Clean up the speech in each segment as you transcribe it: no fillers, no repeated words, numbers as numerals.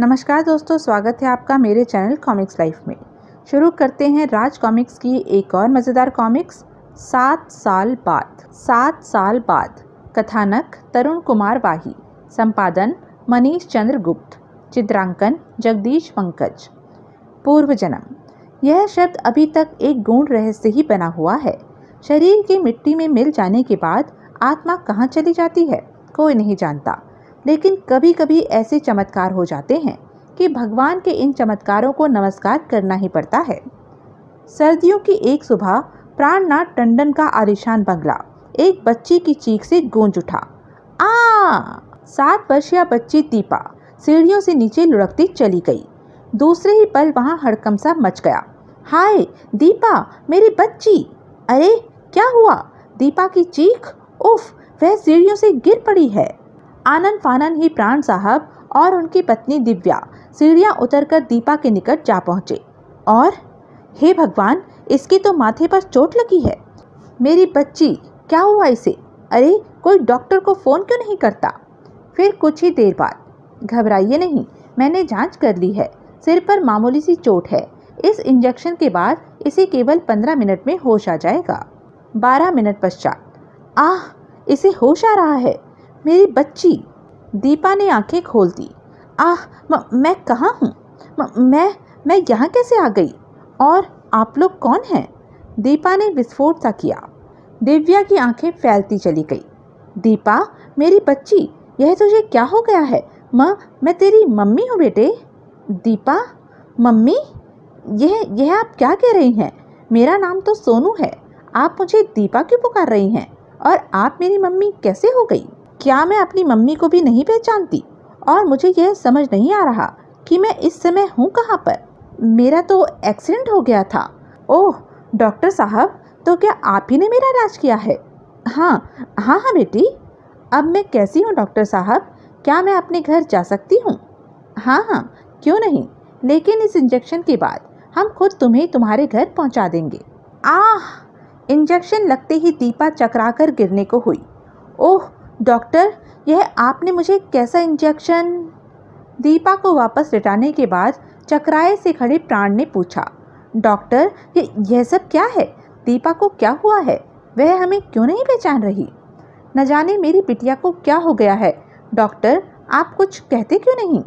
नमस्कार दोस्तों, स्वागत है आपका मेरे चैनल कॉमिक्स लाइफ में। शुरू करते हैं राज कॉमिक्स की एक और मज़ेदार कॉमिक्स 7 साल बाद। 7 साल बाद। कथानक तरुण कुमार वाही, संपादन मनीष चंद्र गुप्त, चित्रांकन जगदीश पंकज। पूर्व जन्म। यह शब्द अभी तक एक गूढ़ रहस्य ही बना हुआ है। शरीर की मिट्टी में मिल जाने के बाद आत्मा कहाँ चली जाती है, कोई नहीं जानता। लेकिन कभी कभी ऐसे चमत्कार हो जाते हैं कि भगवान के इन चमत्कारों को नमस्कार करना ही पड़ता है। सर्दियों की एक सुबह प्राणनाथ टंडन का आलीशान बंगला एक बच्ची की चीख से गूंज उठा। आ 7 वर्षीय बच्ची दीपा सीढ़ियों से नीचे लुढ़कती चली गई। दूसरे ही पल वहां हड़कंप सा मच गया। हाय दीपा, मेरी बच्ची! अरे क्या हुआ? दीपा की चीख। उफ, वह सीढ़ियों से गिर पड़ी है। आनन फानन ही प्राण साहब और उनकी पत्नी दिव्या सीढ़ियां उतरकर दीपा के निकट जा पहुंचे और हे भगवान, इसकी तो माथे पर चोट लगी है। मेरी बच्ची, क्या हुआ इसे? अरे कोई डॉक्टर को फ़ोन क्यों नहीं करता? फिर कुछ ही देर बाद, घबराइए नहीं, मैंने जांच कर ली है, सिर पर मामूली सी चोट है। इस इंजेक्शन के बाद इसे केवल 15 मिनट में होश आ जाएगा। 12 मिनट पश्चात, आह, इसे होश आ रहा है। मेरी बच्ची! दीपा ने आंखें खोल दी। आह, मैं कहाँ हूँ? मैं यहाँ कैसे आ गई? और आप लोग कौन हैं? दीपा ने विस्फोट सा किया। दिव्या की आंखें फैलती चली गई। दीपा, मेरी बच्ची, यह तुझे क्या हो गया है? मैं तेरी मम्मी हूँ बेटे। दीपा, मम्मी? यह आप क्या कह रही हैं? मेरा नाम तो सोनू है, आप मुझे दीपा क्यों पुकार रही हैं? और आप मेरी मम्मी कैसे हो गई? क्या मैं अपनी मम्मी को भी नहीं पहचानती? और मुझे यह समझ नहीं आ रहा कि मैं इस समय हूँ कहाँ पर। मेरा तो एक्सीडेंट हो गया था। ओह डॉक्टर साहब, तो क्या आप ही ने मेरा इलाज किया है? हाँ बेटी। अब मैं कैसी हूँ डॉक्टर साहब? क्या मैं अपने घर जा सकती हूँ? हाँ, क्यों नहीं, लेकिन इस इंजेक्शन के बाद हम खुद तुम्हें तुम्हारे घर पहुँचा देंगे। आह! इंजेक्शन लगते ही दीपा चकराकर गिरने को हुई। ओह डॉक्टर, यह आपने मुझे कैसा इंजेक्शन? दीपा को वापस लिटाने के बाद चकराए से खड़े प्राण ने पूछा। डॉक्टर, यह सब क्या है? दीपा को क्या हुआ है? वह हमें क्यों नहीं पहचान रही? न जाने मेरी बिटिया को क्या हो गया है। डॉक्टर, आप कुछ कहते क्यों नहीं?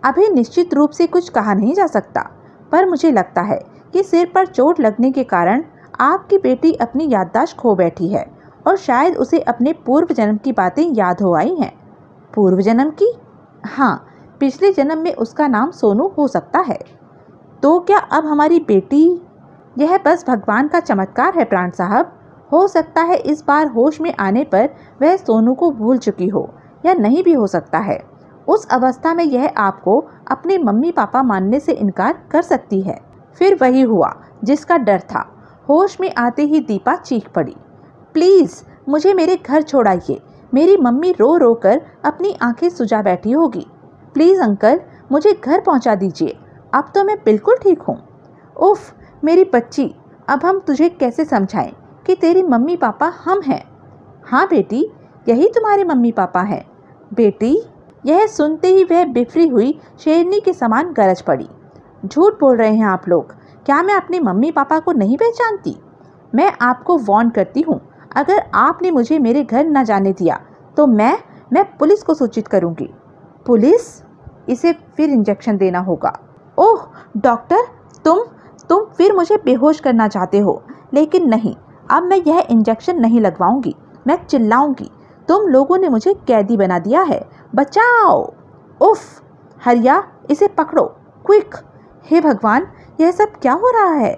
अभी निश्चित रूप से कुछ कहा नहीं जा सकता, पर मुझे लगता है कि सिर पर चोट लगने के कारण आपकी बेटी अपनी याददाश्त खो बैठी है और शायद उसे अपने पूर्व जन्म की बातें याद हो आई हैं। पूर्व जन्म की? हाँ, पिछले जन्म में उसका नाम सोनू हो सकता है। तो क्या अब हमारी बेटी? यह बस भगवान का चमत्कार है प्राण साहब। हो सकता है इस बार होश में आने पर वह सोनू को भूल चुकी हो, या नहीं भी हो सकता है। उस अवस्था में यह आपको अपने मम्मी पापा मानने से इनकार कर सकती है। फिर वही हुआ जिसका डर था। होश में आते ही दीपा चीख पड़ी। प्लीज़ मुझे मेरे घर छोड़ाइए, मेरी मम्मी रो रो कर अपनी आंखें सुजा बैठी होगी। प्लीज़ अंकल, मुझे घर पहुंचा दीजिए, अब तो मैं बिल्कुल ठीक हूँ। उफ मेरी बच्ची, अब हम तुझे कैसे समझाएं कि तेरी मम्मी पापा हम हैं? हाँ बेटी, यही तुम्हारे मम्मी पापा हैं। बेटी, यह सुनते ही वह बिफरी हुई शेरनी के समान गरज पड़ी। झूठ बोल रहे हैं आप लोग। क्या मैं अपने मम्मी पापा को नहीं पहचानती? मैं आपको वार्न करती हूँ, अगर आपने मुझे मेरे घर न जाने दिया तो मैं पुलिस को सूचित करूँगी। पुलिस? इसे फिर इंजेक्शन देना होगा। ओह डॉक्टर, तुम फिर मुझे बेहोश करना चाहते हो, लेकिन नहीं, अब मैं यह इंजेक्शन नहीं लगवाऊंगी। मैं चिल्लाऊंगी। तुम लोगों ने मुझे कैदी बना दिया है। बचाओ! उफ! हरिया, इसे पकड़ो, क्विक! हे भगवान, यह सब क्या हो रहा है?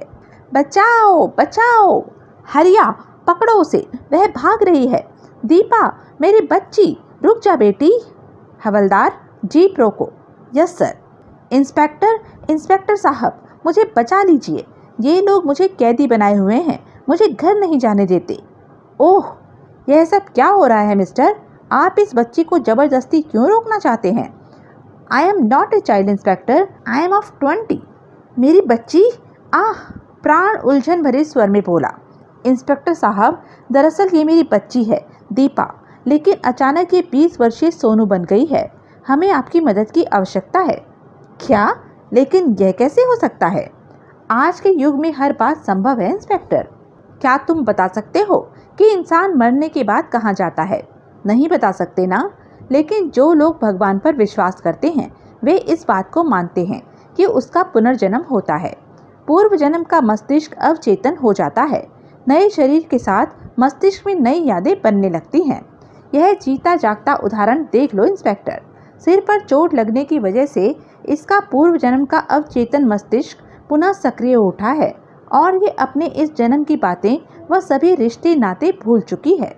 बचाओ बचाओ! हरिया, पकड़ो उसे, वह भाग रही है। दीपा, मेरी बच्ची, रुक जा बेटी। हवलदार, जीप रोको। Yes sir. इंस्पेक्टर साहब, मुझे बचा लीजिए। ये लोग मुझे कैदी बनाए हुए हैं, मुझे घर नहीं जाने देते। ओह, यह सब क्या हो रहा है मिस्टर? आप इस बच्ची को ज़बरदस्ती क्यों रोकना चाहते हैं? I am not a child inspector, I am of 20। मेरी बच्ची? आह! प्राण उलझन भरे स्वर में बोला। इंस्पेक्टर साहब, दरअसल ये मेरी बच्ची है दीपा, लेकिन अचानक ये 20 वर्षीय सोनू बन गई है। हमें आपकी मदद की आवश्यकता है। क्या? लेकिन यह कैसे हो सकता है? आज के युग में हर बात संभव है इंस्पेक्टर। क्या तुम बता सकते हो कि इंसान मरने के बाद कहाँ जाता है? नहीं बता सकते ना, लेकिन जो लोग भगवान पर विश्वास करते हैं वे इस बात को मानते हैं कि उसका पुनर्जन्म होता है। पूर्व जन्म का मस्तिष्क अवचेतन हो जाता है। नए शरीर के साथ मस्तिष्क में नई यादें बनने लगती हैं। यह जीता जागता उदाहरण देख लो इंस्पेक्टर। सिर पर चोट लगने की वजह से इसका पूर्व जन्म का अवचेतन मस्तिष्क पुनः सक्रिय उठा है और ये अपने इस जन्म की बातें व सभी रिश्ते नाते भूल चुकी है।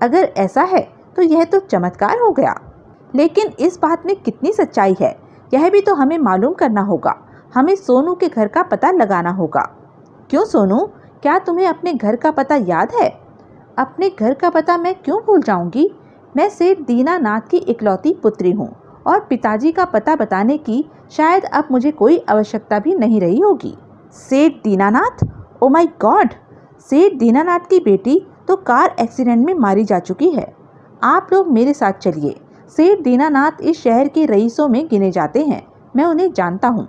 अगर ऐसा है तो यह तो चमत्कार हो गया। लेकिन इस बात में कितनी सच्चाई है यह भी तो हमें मालूम करना होगा। हमें सोनू के घर का पता लगाना होगा। क्यों सोनू, क्या तुम्हें अपने घर का पता याद है? अपने घर का पता मैं क्यों भूल जाऊंगी? मैं सेठ दीनानाथ की इकलौती पुत्री हूँ और पिताजी का पता बताने की शायद अब मुझे कोई आवश्यकता भी नहीं रही होगी। सेठ दीनानाथ? Oh my God! सेठ दीनानाथ की बेटी तो कार एक्सीडेंट में मारी जा चुकी है। आप लोग मेरे साथ चलिए। सेठ दीनानाथ इस शहर के रईसों में गिने जाते हैं। मैं उन्हें जानता हूँ।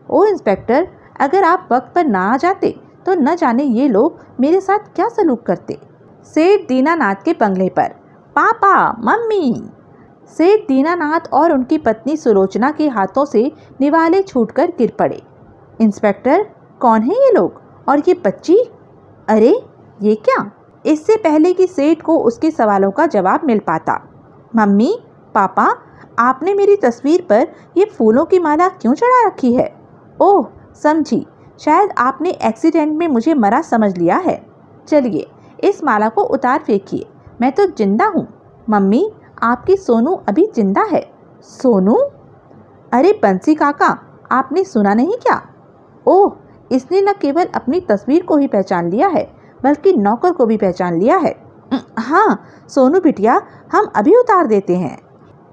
ओ इंस्पेक्टर, अगर आप वक्त पर ना आ जाते तो न जाने ये लोग मेरे साथ क्या सलूक करते। सेठ दीनानाथ के बंगले पर पापा, मम्मी। सेठ दीनानाथ और उनकी पत्नी सुलोचना के हाथों से निवाले छूटकर गिर पड़े। इंस्पेक्टर, कौन है ये लोग और ये बच्ची? अरे ये क्या? इससे पहले कि सेठ को उसके सवालों का जवाब मिल पाता, मम्मी, पापा, आपने मेरी तस्वीर पर ये फूलों की माला क्यों चढ़ा रखी है? ओह समझी, शायद आपने एक्सीडेंट में मुझे मरा समझ लिया है। चलिए इस माला को उतार फेंकिए। मैं तो जिंदा हूँ। मम्मी, आपकी सोनू अभी जिंदा है। सोनू? अरे बंसी काका, आपने सुना नहीं क्या? ओह, इसने न केवल अपनी तस्वीर को ही पहचान लिया है बल्कि नौकर को भी पहचान लिया है। हाँ सोनू बिटिया, हम अभी उतार देते हैं।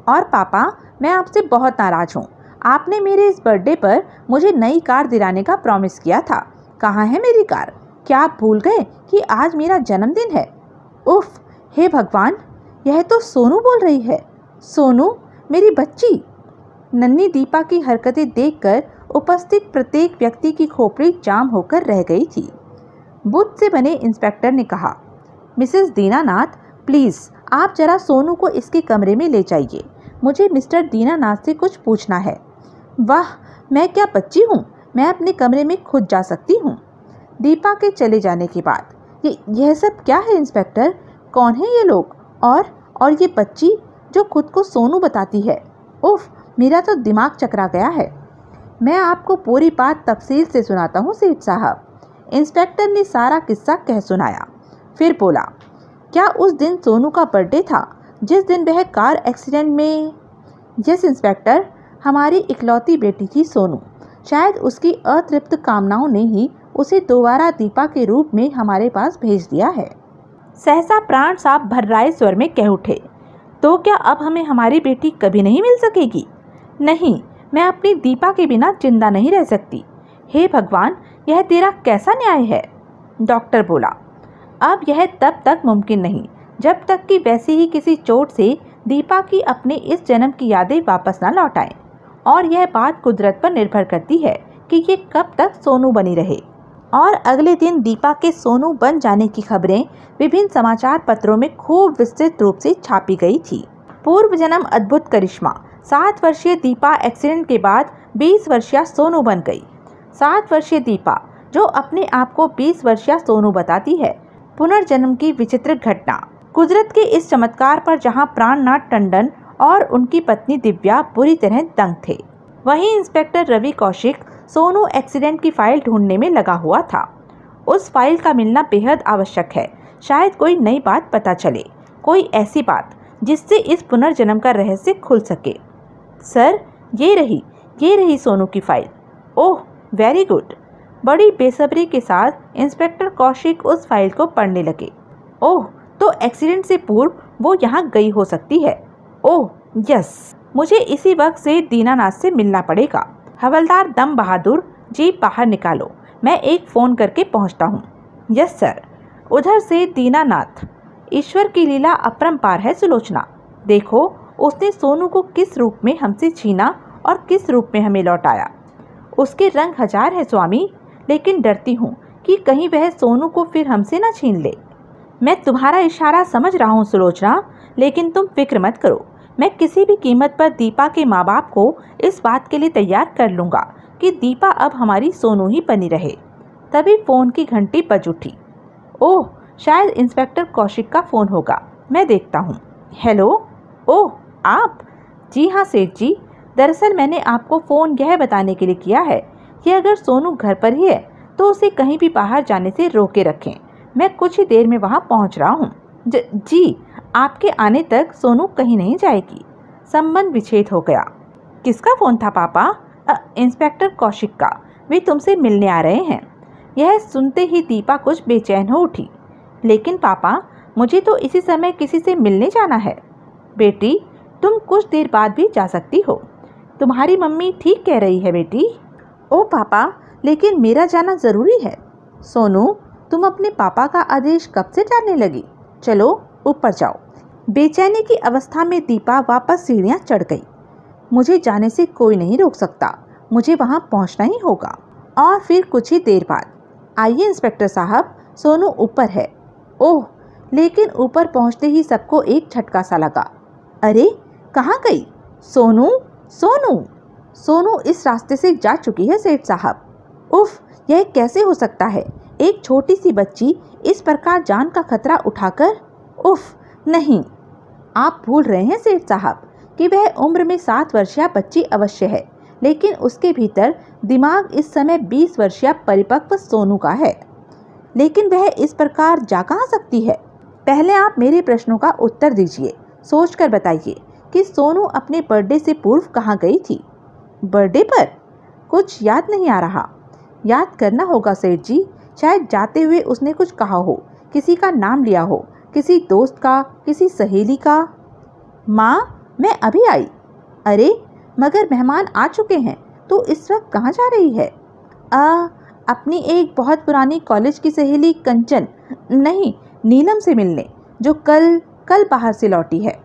और पापा, मैं आपसे बहुत नाराज हूँ। आपने मेरे इस बर्थडे पर मुझे नई कार दिलाने का प्रॉमिस किया था। कहाँ है मेरी कार? क्या आप भूल गए कि आज मेरा जन्मदिन है? उफ, हे भगवान, यह तो सोनू बोल रही है। सोनू, मेरी बच्ची। नन्ही दीपा की हरकतें देखकर उपस्थित प्रत्येक व्यक्ति की खोपड़ी जाम होकर रह गई थी। बुद्ध से बने इंस्पेक्टर ने कहा, मिसेस दीनानाथ, प्लीज़ आप जरा सोनू को इसके कमरे में ले जाइए। मुझे मिस्टर दीनानाथ से कुछ पूछना है। वाह, मैं क्या बच्ची हूँ? मैं अपने कमरे में खुद जा सकती हूँ। दीपा के चले जाने के बाद यह सब क्या है इंस्पेक्टर? कौन है ये लोग? और ये बच्ची जो खुद को सोनू बताती है? उफ, मेरा तो दिमाग चकरा गया है। मैं आपको पूरी बात तफसील से सुनाता हूँ सेठ साहब। इंस्पेक्टर ने सारा किस्सा कह सुनाया। फिर बोला, क्या उस दिन सोनू का बर्थडे था जिस दिन वह कार एक्सीडेंट में? यस इंस्पेक्टर, हमारी इकलौती बेटी थी सोनू। शायद उसकी अतृप्त कामनाओं ने ही उसे दोबारा दीपा के रूप में हमारे पास भेज दिया है। सहसा प्राण साहब भर्राए स्वर में कह उठे, तो क्या अब हमें हमारी बेटी कभी नहीं मिल सकेगी? नहीं, मैं अपनी दीपा के बिना जिंदा नहीं रह सकती। हे भगवान, यह तेरा कैसा न्याय है? डॉक्टर बोला, अब यह तब तक मुमकिन नहीं जब तक कि वैसी ही किसी चोट से दीपा की अपने इस जन्म की यादें वापस न लौट आएं। और यह बात कुदरत पर निर्भर करती है कि ये कब तक सोनू बनी रहे। और अगले दिन दीपा के सोनू बन जाने की खबरें विभिन्न समाचार पत्रों में खूब विस्तृत रूप से छापी गई थी। पूर्व जन्म अद्भुत करिश्मा। 7 वर्षीय दीपा एक्सीडेंट के बाद 20 वर्षीय सोनू बन गई। 7 वर्षीय दीपा जो अपने आप को 20 वर्षीय सोनू बताती है। पुनर्जन्म की विचित्र घटना। कुदरत के इस चमत्कार पर जहां प्राणनाथ टंडन और उनकी पत्नी दिव्या बुरी तरह दंग थे, वहीं इंस्पेक्टर रवि कौशिक सोनू एक्सीडेंट की फाइल ढूंढने में लगा हुआ था। उस फाइल का मिलना बेहद आवश्यक है। शायद कोई नई बात पता चले, कोई ऐसी बात जिससे इस पुनर्जन्म का रहस्य खुल सके। सर, ये रही सोनू की फाइल। ओह, वेरी गुड। बड़ी बेसब्री के साथ इंस्पेक्टर कौशिक उस फाइल को पढ़ने लगे। ओह, तो एक्सीडेंट से पूर्व वो यहाँ गई हो सकती है। ओह यस, मुझे इसी वक्त से दीनानाथ से मिलना पड़ेगा। हवलदार दम बहादुर, जीप बाहर निकालो, मैं एक फ़ोन करके पहुँचता हूँ। Yes sir. उधर से दीनानाथ, ईश्वर की लीला अपरंपार है सुलोचना। देखो उसने सोनू को किस रूप में हमसे छीना और किस रूप में हमें लौटाया। उसके रंग हजार है स्वामी, लेकिन डरती हूँ कि कहीं वह सोनू को फिर हमसे न छीन ले। मैं तुम्हारा इशारा समझ रहा हूँ सुलोचना, लेकिन तुम फिक्र मत करो। मैं किसी भी कीमत पर दीपा के माँ बाप को इस बात के लिए तैयार कर लूँगा कि दीपा अब हमारी सोनू ही बनी रहे। तभी फ़ोन की घंटी बज उठी। ओह, शायद इंस्पेक्टर कौशिक का फ़ोन होगा, मैं देखता हूँ। हेलो। ओह, आप? जी हाँ सेठ जी, दरअसल मैंने आपको फ़ोन यह बताने के लिए किया है कि अगर सोनू घर पर ही है तो उसे कहीं भी बाहर जाने से रोके रखें। मैं कुछ ही देर में वहाँ पहुँच रहा हूँ। जी, आपके आने तक सोनू कहीं नहीं जाएगी। संबंध विच्छेद हो गया। किसका फ़ोन था पापा? इंस्पेक्टर कौशिक का, वे तुमसे मिलने आ रहे हैं। यह सुनते ही दीपा कुछ बेचैन हो उठी। लेकिन पापा, मुझे तो इसी समय किसी से मिलने जाना है। बेटी, तुम कुछ देर बाद भी जा सकती हो। तुम्हारी मम्मी ठीक कह रही है बेटी। ओ पापा, लेकिन मेरा जाना ज़रूरी है। सोनू, तुम अपने पापा का आदेश कब से टालने लगी? चलो ऊपर जाओ। बेचैनी की अवस्था में दीपा वापस सीढ़ियाँ चढ़ गई। मुझे जाने से कोई नहीं रोक सकता, मुझे वहाँ पहुँचना ही होगा। और फिर कुछ ही देर बाद, आइए इंस्पेक्टर साहब, सोनू ऊपर है। ओह, लेकिन ऊपर पहुँचते ही सबको एक झटका सा लगा। अरे, कहाँ गई सोनू? सोनू सोनू इस रास्ते से जा चुकी है सेठ साहब। उफ, यह कैसे हो सकता है? एक छोटी सी बच्ची इस प्रकार जान का खतरा उठाकर? उफ, नहीं, आप भूल रहे हैं सेठ साहब कि वह उम्र में 7 वर्षीय बच्ची अवश्य है, लेकिन उसके भीतर दिमाग इस समय 20 वर्षीय परिपक्व सोनू का है। लेकिन वह इस प्रकार जा कहाँ सकती है? पहले आप मेरे प्रश्नों का उत्तर दीजिए। सोचकर बताइए कि सोनू अपने बर्थडे से पूर्व कहाँ गई थी? बर्थडे पर? कुछ याद नहीं आ रहा। याद करना होगा सेठ जी, शायद जाते हुए उसने कुछ कहा हो, किसी का नाम लिया हो, किसी दोस्त का, किसी सहेली का। माँ, मैं अभी आई। अरे, मगर मेहमान आ चुके हैं, तो इस वक्त कहाँ जा रही है? अपनी एक बहुत पुरानी कॉलेज की सहेली कंचन, नहीं नीलम से मिलने, जो कल बाहर से लौटी है।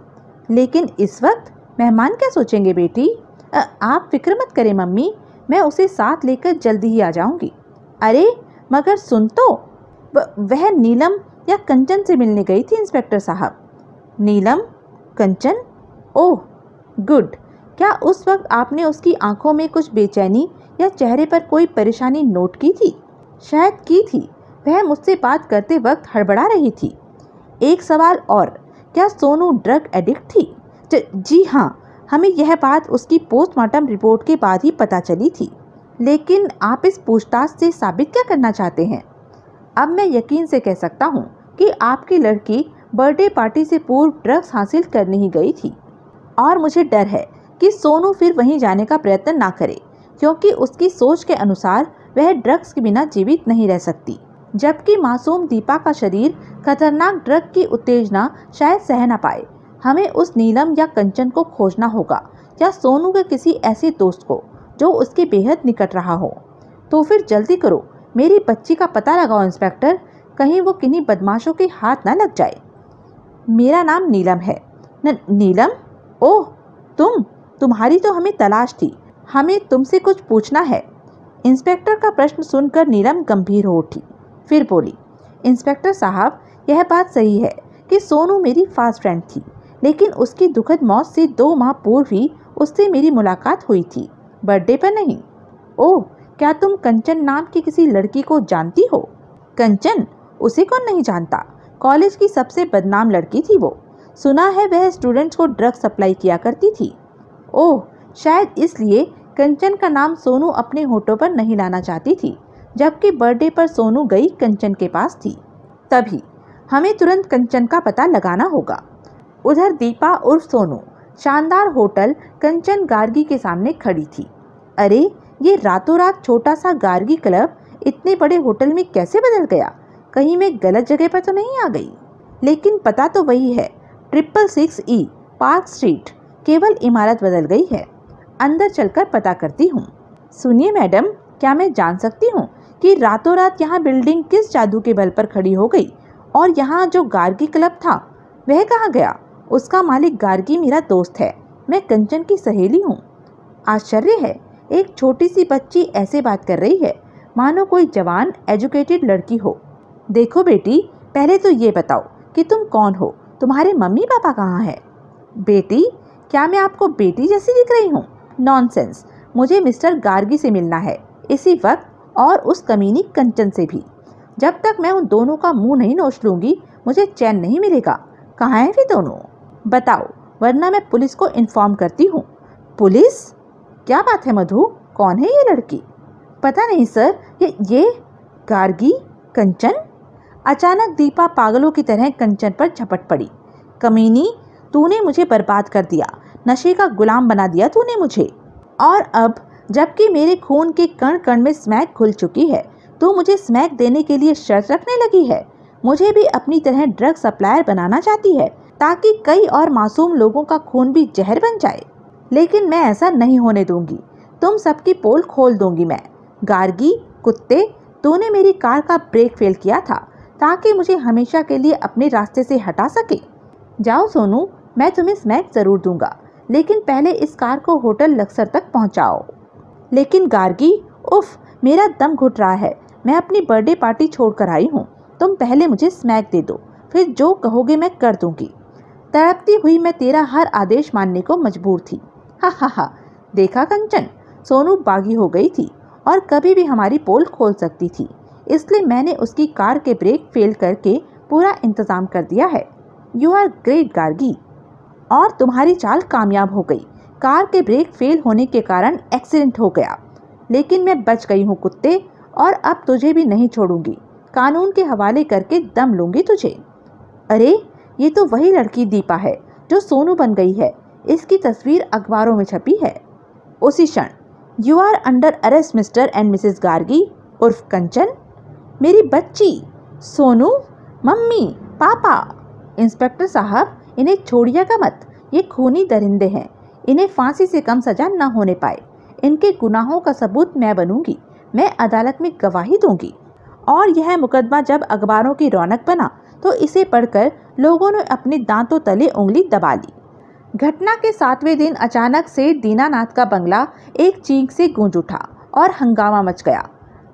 लेकिन इस वक्त मेहमान क्या सोचेंगे बेटी? आप फिक्र मत करें मम्मी, मैं उसे साथ लेकर जल्दी ही आ जाऊंगी। अरे, मगर सुन तो, वह नीलम या कंचन से मिलने गई थी इंस्पेक्टर साहब। नीलम? कंचन? Oh good. क्या उस वक्त आपने उसकी आंखों में कुछ बेचैनी या चेहरे पर कोई परेशानी नोट की थी? शायद की थी। वह मुझसे बात करते वक्त हड़बड़ा रही थी। एक सवाल और, क्या सोनू ड्रग एडिक्ट थी? जी हाँ, हमें यह बात उसकी पोस्टमार्टम रिपोर्ट के बाद ही पता चली थी। लेकिन आप इस पूछताछ से साबित क्या करना चाहते हैं? अब मैं यकीन से कह सकता हूँ कि आपकी लड़की बर्थडे पार्टी से पूर्व ड्रग्स हासिल करने ही गई थी, और मुझे डर है कि सोनू फिर वहीं जाने का प्रयत्न ना करे, क्योंकि उसकी सोच के अनुसार वह ड्रग्स के बिना जीवित नहीं रह सकती, जबकि मासूम दीपा का शरीर खतरनाक ड्रग की उत्तेजना शायद सह न पाए। हमें उस नीलम या कंचन को खोजना होगा, या सोनू के किसी ऐसे दोस्त को जो उसके बेहद निकट रहा हो। तो फिर जल्दी करो, मेरी बच्ची का पता लगाओ इंस्पेक्टर, कहीं वो किन्हीं बदमाशों के हाथ न लग जाए। मेरा नाम नीलम है। नीलम? ओह, तुम्हारी तो हमें तलाश थी, हमें तुमसे कुछ पूछना है। इंस्पेक्टर का प्रश्न सुनकर नीलम गंभीर हो उठी, फिर बोली, इंस्पेक्टर साहब, यह बात सही है कि सोनू मेरी फास्ट फ्रेंड थी, लेकिन उसकी दुखद मौत से 2 माह पूर्व ही उससे मेरी मुलाकात हुई थी, बर्थडे पर नहीं। ओह, क्या तुम कंचन नाम की किसी लड़की को जानती हो? कंचन? उसे कौन नहीं जानता, कॉलेज की सबसे बदनाम लड़की थी वो। सुना है वह स्टूडेंट्स को ड्रग सप्लाई किया करती थी। ओह, शायद इसलिए कंचन का नाम सोनू अपने होठों पर नहीं लाना चाहती थी, जबकि बर्थडे पर सोनू गई कंचन के पास थी। तभी हमें तुरंत कंचन का पता लगाना होगा। उधर दीपा उर्फ सोनू शानदार होटल कंचन गार्गी के सामने खड़ी थी। अरे, ये रातों रात छोटा सा गार्गी क्लब इतने बड़े होटल में कैसे बदल गया? कहीं मैं गलत जगह पर तो नहीं आ गई? लेकिन पता तो वही है, 666E पार्क स्ट्रीट, केवल इमारत बदल गई है। अंदर चलकर पता करती हूँ। सुनिए मैडम, क्या मैं जान सकती हूँ कि रातों रात यहाँ बिल्डिंग किस जादू के बल पर खड़ी हो गई, और यहाँ जो गार्गी क्लब था वह कहाँ गया? उसका मालिक गार्गी मेरा दोस्त है, मैं कंचन की सहेली हूँ। आश्चर्य है, एक छोटी सी बच्ची ऐसे बात कर रही है मानो कोई जवान एजुकेटेड लड़की हो। देखो बेटी, पहले तो ये बताओ कि तुम कौन हो, तुम्हारे मम्मी पापा कहाँ हैं? बेटी, क्या मैं आपको बेटी जैसी दिख रही हूँ? नॉनसेंस, मुझे मिस्टर गार्गी से मिलना है इसी वक्त, और उस कमीनी कंचन से भी। जब तक मैं उन दोनों का मुंह नहीं नोच लूंगी मुझे चैन नहीं मिलेगा। कहाँ हैं वे दोनों? बताओ, वरना मैं पुलिस को इन्फॉर्म करती हूँ। पुलिस? क्या बात है मधु, कौन है ये लड़की? पता नहीं सर, ये गार्गी, कंचन। अचानक दीपा पागलों की तरह कंचन पर झपट पड़ी। कमीनी, तूने मुझे बर्बाद कर दिया, नशे का गुलाम बना दिया तूने मुझे। और अब जबकि मेरे खून के कण कण में स्मैक घुल चुकी है, तू मुझे स्मैक देने के लिए शर्त रखने लगी है। मुझे भी अपनी तरह ड्रग सप्लायर बनाना चाहती है ताकि कई और मासूम लोगों का खून भी जहर बन जाए। लेकिन मैं ऐसा नहीं होने दूंगी, तुम सबकी पोल खोल दूंगी मैं। गार्गी कुत्ते, तूने मेरी कार का ब्रेक फेल किया था ताकि मुझे हमेशा के लिए अपने रास्ते से हटा सके। जाओ सोनू, मैं तुम्हें स्मैक जरूर दूंगा, लेकिन पहले इस कार को होटल लक्सर तक पहुंचाओ। लेकिन गार्गी, उफ, मेरा दम घुट रहा है, मैं अपनी बर्थडे पार्टी छोड़कर आई हूँ। तुम पहले मुझे स्मैक दे दो, फिर जो कहोगे मैं कर दूंगी। तड़पती हुई मैं तेरा हर आदेश मानने को मजबूर थी। हा हा हा, देखा कंचन, सोनू बागी हो गई थी और कभी भी हमारी पोल खोल सकती थी, इसलिए मैंने उसकी कार के ब्रेक फेल करके पूरा इंतजाम कर दिया है। You are great Gargi. और तुम्हारी चाल कामयाब हो गई, कार के ब्रेक फेल होने के कारण एक्सीडेंट हो गया, लेकिन मैं बच गई हूँ कुत्ते, और अब तुझे भी नहीं छोड़ूंगी, कानून के हवाले करके दम लूंगी तुझे। अरे, ये तो वही लड़की दीपा है जो सोनू बन गई है, इसकी तस्वीर अखबारों में छपी है। उसी क्षण, you are under arrest mister and missus Gargi उर्फ कंचन। मेरी बच्ची, सोनू, मम्मी, पापा। इंस्पेक्टर साहब, इन्हें छोड़िएगा मत, ये खूनी दरिंदे हैं, इन्हें फांसी से कम सजा न होने पाए। इनके गुनाहों का सबूत मैं बनूंगी, मैं अदालत में गवाही दूंगी। और यह मुकदमा जब अखबारों की रौनक बना तो इसे पढ़कर लोगों ने अपने दांतों तले उंगली दबा ली। घटना के 7वें दिन अचानक से दीनानाथ का बंगला एक चीख से गूंज उठा और हंगामा मच गया।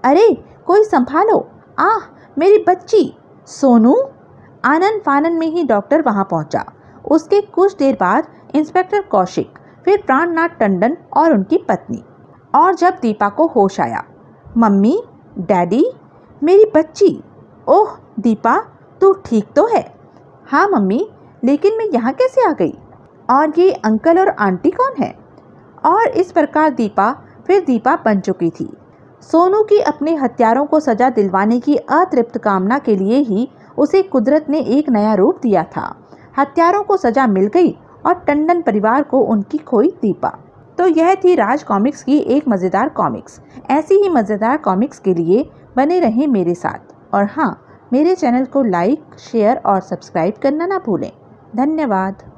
अरे, कोई संभालो, आह मेरी बच्ची, सोनू। आनन फानन में ही डॉक्टर वहां पहुंचा। उसके कुछ देर बाद इंस्पेक्टर कौशिक, फिर प्राणनाथ टंडन और उनकी पत्नी। और जब दीपा को होश आया, मम्मी, डैडी, मेरी बच्ची। ओह दीपा, तू ठीक तो है? हाँ मम्मी, लेकिन मैं यहाँ कैसे आ गई? और ये अंकल और आंटी कौन है? और इस प्रकार दीपा फिर दीपा बन चुकी थी। सोनू की अपने हत्यारों को सजा दिलवाने की अतृप्त कामना के लिए ही उसे कुदरत ने एक नया रूप दिया था। हत्यारों को सजा मिल गई और टंडन परिवार को उनकी खोई दीपा। तो यह थी राज कॉमिक्स की एक मज़ेदार कॉमिक्स। ऐसी ही मज़ेदार कॉमिक्स के लिए बने रहें मेरे साथ, और हाँ, मेरे चैनल को लाइक, शेयर और सब्सक्राइब करना ना भूलें। धन्यवाद।